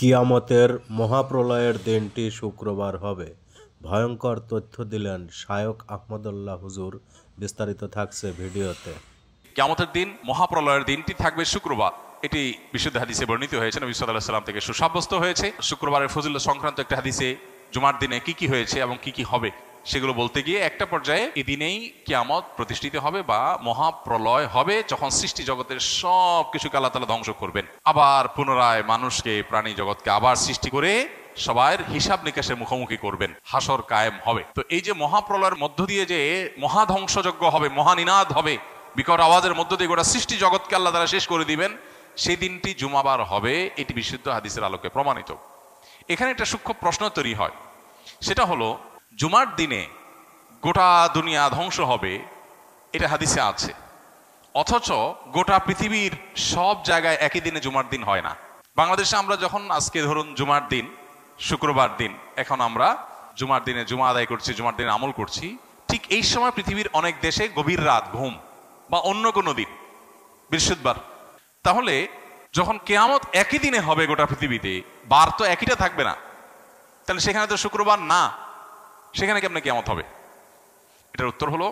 কিয়ামতের মহাপ্রলয়ের দিনটি শুক্রবার হবে, ভয়ঙ্কর তথ্য দিলেন শায়খ আহমদুল্লাহ হুজুর। বিস্তারিত থাকছে ভিডিওতে। কিয়ামতের দিন মহাপ্রলয়ের দিনটি থাকবে শুক্রবার। এটি বিশুদ্ধ হাদিসে বর্ণিত হয়েছে, নবী সাল্লাল্লাহু আলাইহি সাল্লাম থেকে সুসাব্যস্ত হয়েছে। শুক্রবারের ফজিলত সংক্রান্ত একটা হাদিসে জুমার দিনে কি কি হয়েছে এবং কি কি হবে সেগুলো বলতে গিয়ে একটা পর্যায়ে এই দিনেই কিয়ামত প্রতিষ্ঠিত হবে বা মহাপ্রলয় হবে, যখন সৃষ্টি জগতের সব কিছুকে আল্লাহ তাআলা ধ্বংস করবেন, আবার পুনরায় মানুষকে, প্রাণী জগৎকে আবার সৃষ্টি করে সবার হিসাব নিকাশের মুখোমুখি করবেন, হাসর কায়েম হবে। তো এই যে মহাপ্রলয়ের মধ্য দিয়ে যে মহাধ্বংসযজ্ঞ হবে, মহানিনাদ হবে, বিকট আওয়াজের মধ্য দিয়ে গোটা সৃষ্টি জগৎকে আল্লাহ তাআলা শেষ করে দিবেন, সেই দিনটি জুমাবার হবে। এটি বিশুদ্ধ হাদিসের আলোকে প্রমাণিত। এখানে একটা সূক্ষ্ম প্রশ্ন তৈরি হয়, সেটা হলো জুমার দিনে গোটা দুনিয়া ধ্বংস হবে, এটা হাদিসে আছে, অথচ গোটা পৃথিবীর সব জায়গায় একই দিনে জুমার দিন হয় না। বাংলাদেশে আমরা যখন আজকে ধরুন জুমার দিন, শুক্রবার দিন, এখন আমরা জুমার দিনে জুমা আদায় করছি, জুমার দিনে আমল করছি, ঠিক এই সময় পৃথিবীর অনেক দেশে গভীর রাত, ঘুম বা অন্য কোনো দিন, বৃহস্পতিবার। তাহলে যখন কিয়ামত একই দিনে হবে গোটা পৃথিবীতে, বার তো একইটা থাকবে না, তাহলে সেখানে তো শুক্রবার না, সেখানে কেমনে কিয়ামত হবে? এটার উত্তর হলো,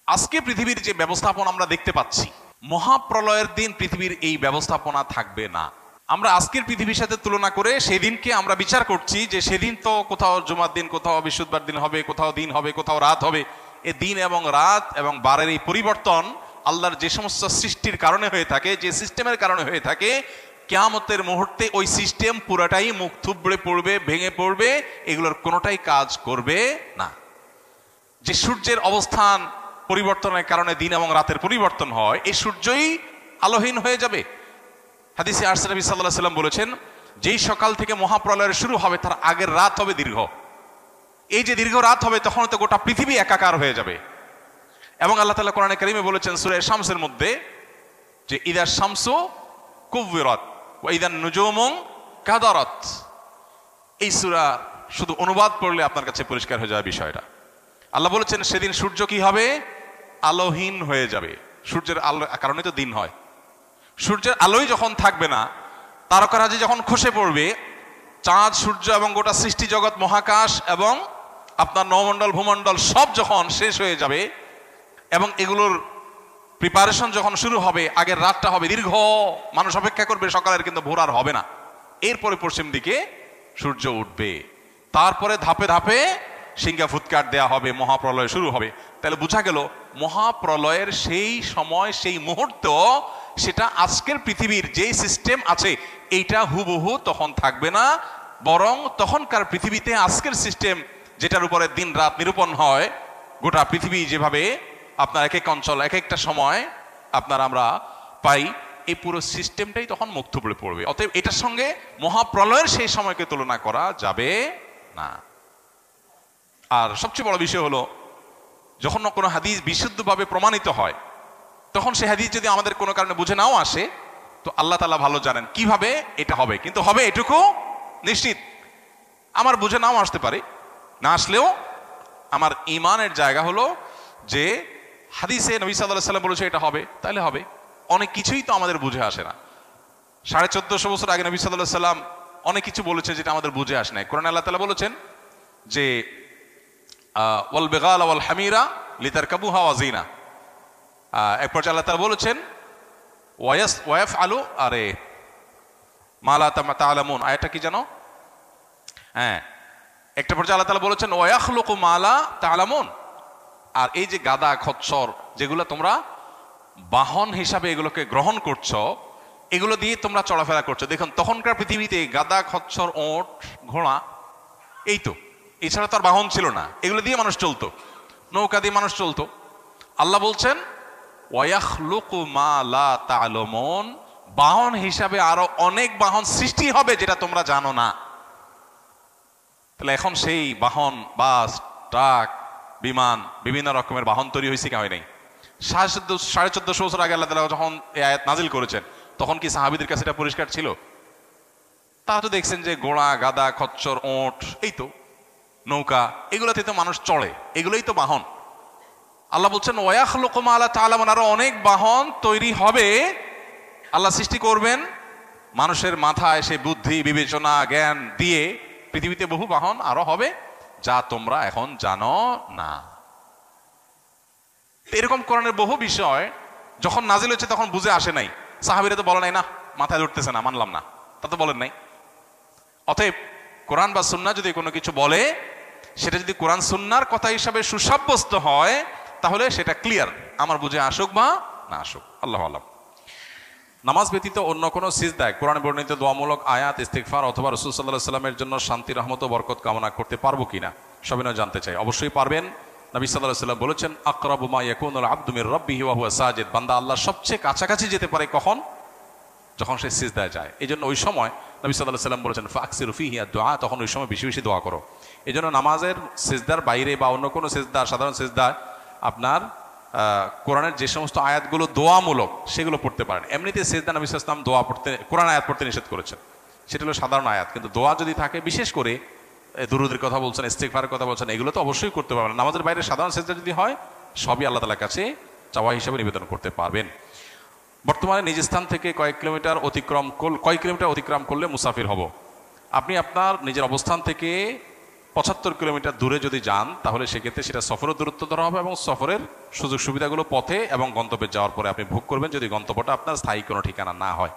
আজকে পৃথিবীর যে ব্যবস্থাপনা আমরা দেখতে পাচ্ছি, মহাপ্রলয়ের দিন পৃথিবীর এই ব্যবস্থাপনা থাকবে না। আমরা আজকের পৃথিবীর সাথে তুলনা করে সেদিনকে আমরা বিচার করছি যে সেদিন তো কোথাও জুমার দিন, কোথাও বৃহস্পতিবার দিন হবে, কোথাও দিন হবে, কোথাও রাত হবে। এ দিন এবং রাত এবং বারের এই পরিবর্তন আল্লাহর যে সমস্ত সৃষ্টির কারণে হয়ে থাকে, যে সিস্টেমের কারণে হয়ে থাকে, কিয়ামতের মুহূর্তে ওই সিস্টেম পুরাটাই মুখ থুবড়ে পড়বে, ভেঙে পড়বে, এগুলোর কোনোটাই কাজ করবে না। যে সূর্যের অবস্থান পরিবর্তনের কারণে দিন এবং রাতের পরিবর্তন হয়, এই সূর্যই আলোহীন হয়ে যাবে। হাদিসে আসছে, নবী সাল্লাল্লাহু আলাইহি সাল্লাম বলেছেন, যেই সকাল থেকে মহাপ্রলয়ের শুরু হবে তার আগের রাত হবে দীর্ঘ। এই যে দীর্ঘ রাত হবে, তখন তো গোটা পৃথিবী একাকার হয়ে যাবে। এবং আল্লাহ তাআলা কোরআনে কারিমে বলেছেন সূরা শামসের মধ্যে যে ইদা শামসু কুব্বিরাত ওয়া ইদান নুজুমু কাদারাত। এই সূরা শুধু অনুবাদ পড়লে আপনার কাছে পরিষ্কার হয়ে যাবে বিষয়টা। আল্লাহ বলেছেন সেদিন সূর্য কি হবে? আলোহীন হয়ে যাবে। সূর্যের আলো কারণে তো দিন হয়। সূর্যের আলোই যখন থাকবে না, তারকারাজি যখন খসে পড়বে, চাঁদ, সূর্য এবং গোটা সৃষ্টি জগৎ, মহাকাশ এবং আপনার নবমণ্ডল, ভূমণ্ডল সব যখন শেষ হয়ে যাবে এবং এগুলোর প্রিপারেশন যখন শুরু হবে, আগের রাতটা হবে দীর্ঘ, মানুষ অপেক্ষা করবে সকালের, কিন্তু ভোর আর হবে না। এরপরে পশ্চিম দিকে সূর্য উঠবে, তারপরে ধাপে ধাপে সিংহা ফুৎকার দেয়া হবে, মহাপ্রলয় শুরু হবে। তাহলে বোঝা গেল মহাপ্রলয়ের সেই সময়, সেই মুহূর্ত, সেটা আজকের পৃথিবীর যেই সিস্টেম আছে এইটা হুবহু তখন থাকবে না, বরং তখনকার পৃথিবীতে আজকের সিস্টেম যেটার উপরে দিন রাত নিরূপণ হয়, গোটা পৃথিবী যেভাবে আপনার এক এক অঞ্চল এক একটা সময় আপনার আমরা পাই, এই পুরো সিস্টেমটাই তখন মুখ থুবড়ে পড়বে। অতএব এটার সঙ্গে মহাপ্রলয়ের সেই সময়কে তুলনা করা যাবে না। আর সবচেয়ে বড় বিষয় হলো, যখন কোনো হাদিস বিশুদ্ধভাবে প্রমাণিত হয়, তখন সে হাদিস যদি আমাদের কোনো কারণে বুঝে নাও আসে, তো আল্লাহ তাআলা ভালো জানেন কিভাবে এটা হবে, কিন্তু হবে এটুকু নিশ্চিত। আমার বুঝে নাও আসতে পারে, না আসলেও আমার ঈমানের জায়গা হলো যে হাদিসে নবী সাল্লাল্লাহু আলাইহি ওয়াসাল্লাম বলেছে এটা হবে, তাহলে হবে। অনেক কিছুই তো আমাদের বুঝে আসে না। 1450 বছর আগে নবী সাল্লাল্লাহু আলাইহি ওয়াসাল্লাম অনেক কিছু বলেছে যেটা আমাদের বুঝে আসে না। কোরআনে আল্লাহ তাআলা বলেছেন যে ওয়াল বিগাল ওয়াল হামিরা লিতারকাবুহা ওয়া জিনা। এক পর্যায়ে আল্লাহ তাআলা বলেছেন ওয়াফআলু আরে মা লা তা'লামুন। আয়াতটা কি জানো? হ্যাঁ, একটা পর্যায়ে আল্লাহ তাআলা বলেছেন ওয়ায়াখলুকু মা লা তা'লামুন। আর এই যে গাদা, খচ্চর, যেগুলো তোমরা বাহন হিসাবে এগুলোকে গ্রহণ করছো, এগুলো দিয়ে তোমরা চলাফেরা করছো। দেখুন, তখনকার পৃথিবীতে গাদা, খচ্চর, ওট, ঘোড়া, এই তো, এছাড়া তো আর বাহন ছিল না, এগুলো দিয়ে মানুষ চলতো, নৌকা দিয়ে মানুষ চলতো। আল্লাহ বলছেন ওয়ায়াখলুকু মা লা তা'লামুন, বাহন হিসাবে আরো অনেক বাহন সৃষ্টি হবে যেটা তোমরা জানো না। তাহলে এখন সেই বাহন, বাস, ট্রাক, বিমান, বিভিন্ন রকমের বাহন তৈরি হয়েছে, কে হয় নাই? 1450 বছর আগে আল্লাহ তাআলা যখন এই আয়াত নাজিল করেছেন, তখন কি সাহাবীদের কাছে এটা পরিষ্কার ছিল? তারা তো দেখছেন যে ঘোড়া, গাদা, খচ্চর, ওট, এই তো নৌকা, এগুলোতে তো মানুষ চড়ে, এগুলোই তো বাহন। আল্লাহ বলছেন ওয়ায়াখলুকু মা লা তা'লামুন, আরো অনেক বাহন তৈরি হবে, আল্লাহ সৃষ্টি করবেন, মানুষের মাথায় সে বুদ্ধি বিবেচনা জ্ঞান দিয়ে পৃথিবীতে বহু বাহন আরো হবে যা তোমরা এখন জানো না। এরকম কোরআনের বহু বিষয় যখন নাজিল হচ্ছে তখন বুঝে আসে নাই, সাহাবীরা তো বলে নাই না মাথায় ধরতেছে না, মানলাম না, তা তো বলেন নাই। অতএব কোরআন বা সুন্নাহ যদি কোনো কিছু বলে, সেটা যদি কোরআন সুন্নাহর কথা হিসাবে সুসাব্যস্ত হয় তাহলে সেটা ক্লিয়ার, আমার বুঝে আসুক বা না আসুক, আল্লাহু আলাম। নামাজ ব্যতীত অন্য কোনো সিজদায় কোরআনে বর্ণিত দোয়ামূলক আয়াত, ইস্তিগফার অথবা রাসূল সাল্লাল্লাহু আলাইহি ওয়াসাল্লামের জন্য শান্তি, রহমত ও বরকত কামনা করতে পারবো কিনা সবিনয় জানতে চাই। অবশ্যই পারবেন। নবী সাল্লাল্লাহু আলাইহি ওয়াসাল্লাম বলেছেন, আকরাবু মা ইয়াকুনুল আবদু মির রাব্বিহি ওয়া হুয়া সাজিদ। বান্দা আল্লাহর সবচেয়ে কাছাকাছি যেতে পারে কখন? যখন সে সিজদায় যায়। এই জন্য ওই সময় নবী সাল্লাল্লাহু আলাইহি ওয়াসাল্লাম বলেছেন, ফাকসিরু ফিহি আদ-দুআ, তখন ওই সময় বেশি বেশি দোয়া করো। এই জন্য নামাজের সিজদার বাইরে বা অন্য কোনো সিজদা, সাধারণ সিজদা আপনার কোরআনের যে সমস্ত আয়াতগুলো দোয়ামূলক সেগুলো পড়তে পারেন। এমনিতে সিজদা নবী সাল্লাল্লাহু আলাইহি ওয়াসাল্লাম দোয়া পড়তে, কোরআন আয়াত পড়তে নিষেধ করেছেন, সেটা হলো সাধারণ আয়াত। কিন্তু দোয়া যদি থাকে, বিশেষ করে দুরূদের কথা বলছেন, ইস্তিগফারের কথা বলছেন, এগুলো তো অবশ্যই করতে পারবেন। নামাজের বাইরে সাধারণ সিজদা যদি হয়, সবই আল্লাহ তাআলার কাছে চাওয়া হিসেবে নিবেদন করতে পারবেন। বর্তমানে নিজ স্থান থেকে কয়েক কিলোমিটার অতিক্রম করলে মুসাফির হব। আপনি আপনার নিজের অবস্থান থেকে 75 কিলোমিটার দূরে যদি যান, তাহলে সেক্ষেত্রে সেটা সফরের দূরত্ব ধরা হবে এবং সফরের সুযোগ সুবিধাগুলো পথে এবং গন্তব্যে যাওয়ার পরে আপনি ভোগ করবেন, যদি গন্তব্যটা আপনার স্থায়ী কোনো ঠিকানা না হয়।